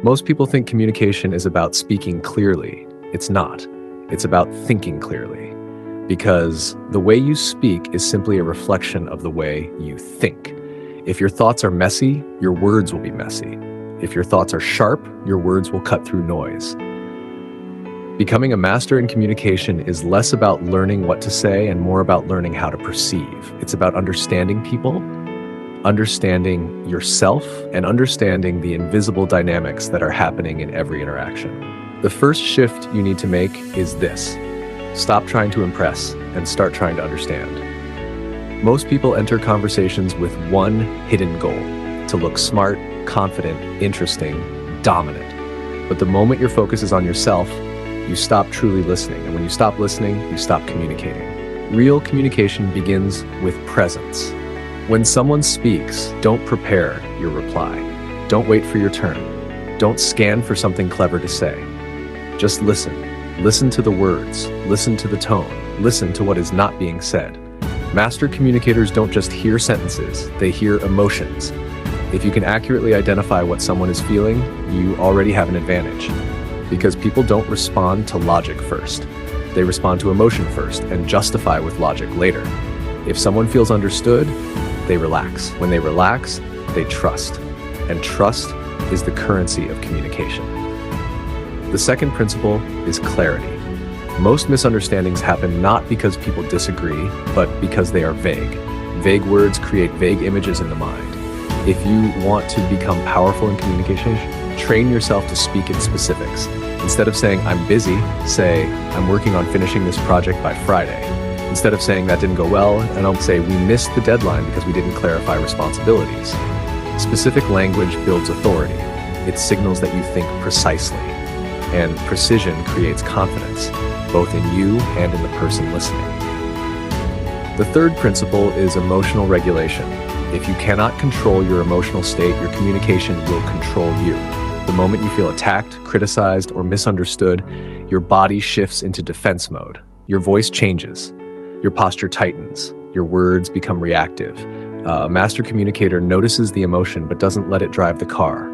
Most people think communication is about speaking clearly. It's not. It's about thinking clearly. Because the way you speak is simply a reflection of the way you think. If your thoughts are messy, your words will be messy. If your thoughts are sharp, your words will cut through noise. Becoming a master in communication is less about learning what to say and more about learning how to perceive. It's about understanding people, understanding yourself, and understanding the invisible dynamics that are happening in every interaction. The first shift you need to make is this. Stop trying to impress and start trying to understand. Most people enter conversations with one hidden goal: to look smart, confident, interesting, dominant. But the moment your focus is on yourself, you stop truly listening. And when you stop listening, you stop communicating. Real communication begins with presence. When someone speaks, don't prepare your reply. Don't wait for your turn. Don't scan for something clever to say. Just listen. Listen to the words. Listen to the tone. Listen to what is not being said. Master communicators don't just hear sentences, they hear emotions. If you can accurately identify what someone is feeling, you already have an advantage. Because people don't respond to logic first. They respond to emotion first and justify with logic later. If someone feels understood, they relax. When they relax, they trust. And trust is the currency of communication. The second principle is clarity. Most misunderstandings happen not because people disagree, but because they are vague. Vague words create vague images in the mind. If you want to become powerful in communication, train yourself to speak in specifics. Instead of saying, "I'm busy," say, "I'm working on finishing this project by Friday." Instead of saying, "That didn't go well," and I'll say, "We missed the deadline because we didn't clarify responsibilities." Specific language builds authority. It signals that you think precisely. And precision creates confidence, both in you and in the person listening. The third principle is emotional regulation. If you cannot control your emotional state, your communication will control you. The moment you feel attacked, criticized, or misunderstood, your body shifts into defense mode. Your voice changes. Your posture tightens. Your words become reactive. A master communicator notices the emotion but doesn't let it drive the car.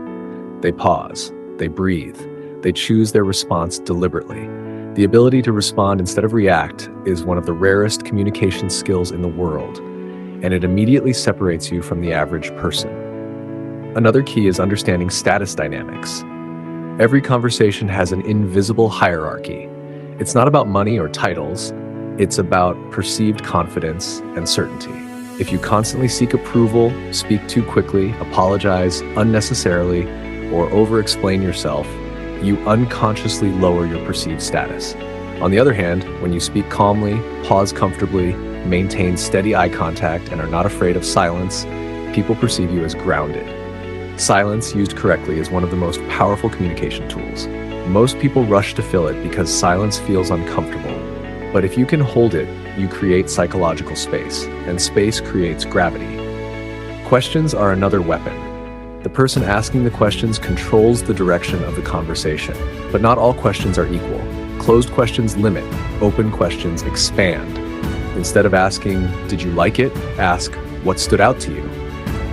They pause. They breathe. They choose their response deliberately. The ability to respond instead of react is one of the rarest communication skills in the world, and it immediately separates you from the average person. Another key is understanding status dynamics. Every conversation has an invisible hierarchy. It's not about money or titles. It's about perceived confidence and certainty. If you constantly seek approval, speak too quickly, apologize unnecessarily, or over-explain yourself, you unconsciously lower your perceived status. On the other hand, when you speak calmly, pause comfortably, maintain steady eye contact, and are not afraid of silence, people perceive you as grounded. Silence, used correctly, is one of the most powerful communication tools. Most people rush to fill it because silence feels uncomfortable. But if you can hold it, you create psychological space, and space creates gravity. Questions are another weapon. The person asking the questions controls the direction of the conversation. But not all questions are equal. Closed questions limit. Open questions expand. Instead of asking, "Did you like it?" ask, "What stood out to you?"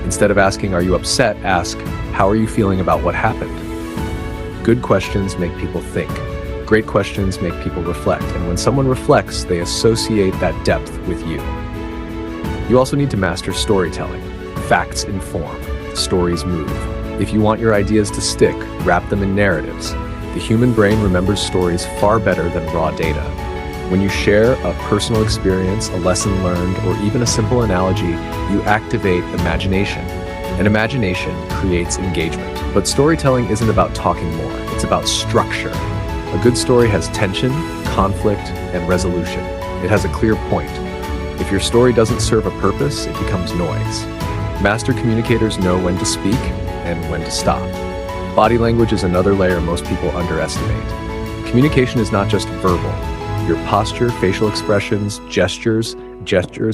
Instead of asking, "Are you upset?" ask, "How are you feeling about what happened?" Good questions make people think. Great questions make people reflect. And when someone reflects, they associate that depth with you. You also need to master storytelling. Facts inform. Stories move. If you want your ideas to stick, wrap them in narratives. The human brain remembers stories far better than raw data. When you share a personal experience, a lesson learned, or even a simple analogy, you activate imagination. And imagination creates engagement. But storytelling isn't about talking more, it's about structure. A good story has tension, conflict, and resolution. It has a clear point. If your story doesn't serve a purpose, it becomes noise. Master communicators know when to speak and when to stop. Body language is another layer most people underestimate. Communication is not just verbal. Your posture, facial expressions, gestures,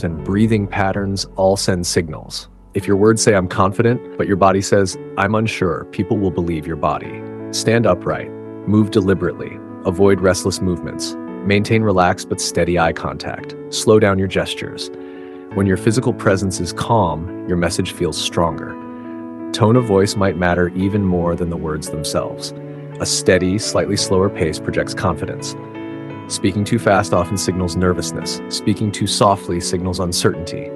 and breathing patterns all send signals. If your words say "I'm confident," but your body says "I'm unsure," people will believe your body. Stand upright. Move deliberately. Avoid restless movements. Maintain relaxed but steady eye contact. Slow down your gestures. When your physical presence is calm, your message feels stronger. Tone of voice might matter even more than the words themselves. A steady, slightly slower pace projects confidence. Speaking too fast often signals nervousness. Speaking too softly signals uncertainty.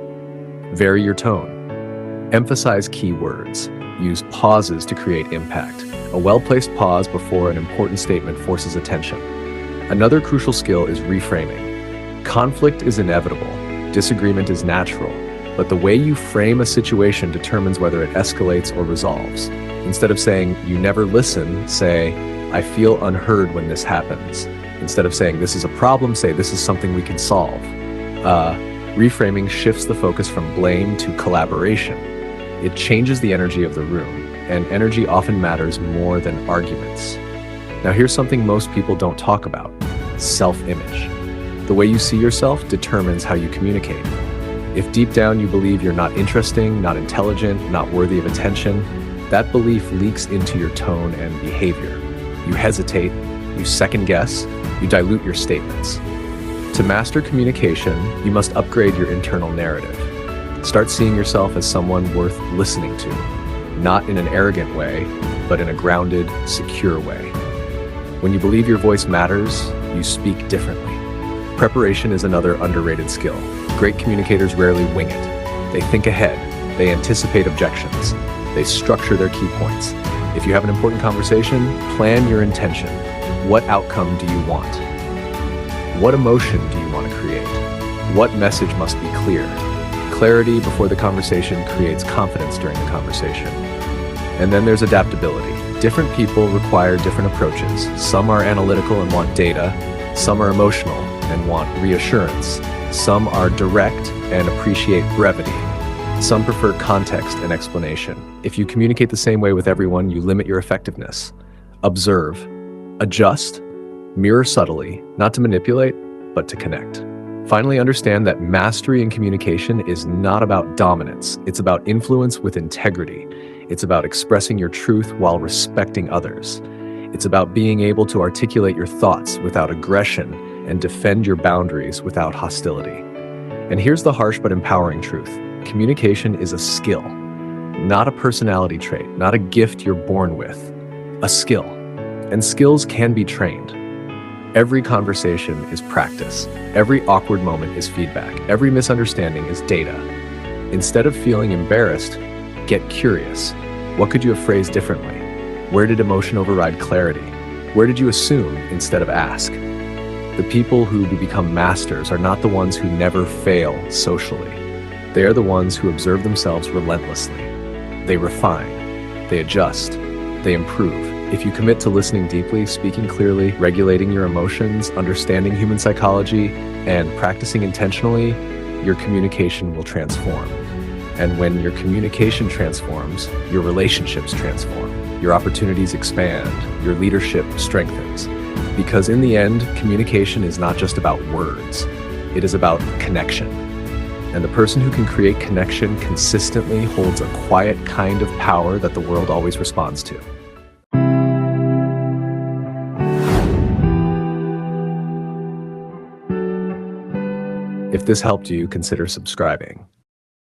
Vary your tone. Emphasize key words. Use pauses to create impact. A well-placed pause before an important statement forces attention. Another crucial skill is reframing. Conflict is inevitable. Disagreement is natural. But the way you frame a situation determines whether it escalates or resolves. Instead of saying, "You never listen," say, "I feel unheard when this happens." Instead of saying, "This is a problem," say, "This is something we can solve." Reframing shifts the focus from blame to collaboration. It changes the energy of the room, and energy often matters more than arguments. Now here's something most people don't talk about: self-image. The way you see yourself determines how you communicate. If deep down you believe you're not interesting, not intelligent, not worthy of attention, that belief leaks into your tone and behavior. You hesitate, you second guess, you dilute your statements. To master communication, you must upgrade your internal narrative. Start seeing yourself as someone worth listening to, not in an arrogant way, but in a grounded, secure way. When you believe your voice matters, you speak differently. Preparation is another underrated skill. Great communicators rarely wing it. They think ahead, they anticipate objections, they structure their key points. If you have an important conversation, plan your intention. What outcome do you want? What emotion do you want to create? What message must be clear? Clarity before the conversation creates confidence during the conversation. And then there's adaptability. Different people require different approaches. Some are analytical and want data. Some are emotional and want reassurance. Some are direct and appreciate brevity. Some prefer context and explanation. If you communicate the same way with everyone, you limit your effectiveness. Observe, adjust, mirror subtly, not to manipulate, but to connect. Finally, understand that mastery in communication is not about dominance. It's about influence with integrity. It's about expressing your truth while respecting others. It's about being able to articulate your thoughts without aggression and defend your boundaries without hostility. And here's the harsh but empowering truth. Communication is a skill, not a personality trait, not a gift you're born with, a skill. And skills can be trained. Every conversation is practice. Every awkward moment is feedback. Every misunderstanding is data. Instead of feeling embarrassed, get curious. What could you have phrased differently? Where did emotion override clarity? Where did you assume instead of ask? The people who become masters are not the ones who never fail socially. They are the ones who observe themselves relentlessly. They refine, they adjust, they improve. If you commit to listening deeply, speaking clearly, regulating your emotions, understanding human psychology, and practicing intentionally, your communication will transform. And when your communication transforms, your relationships transform, your opportunities expand, your leadership strengthens. Because in the end, communication is not just about words, it is about connection. And the person who can create connection consistently holds a quiet kind of power that the world always responds to. If this helped you, consider subscribing.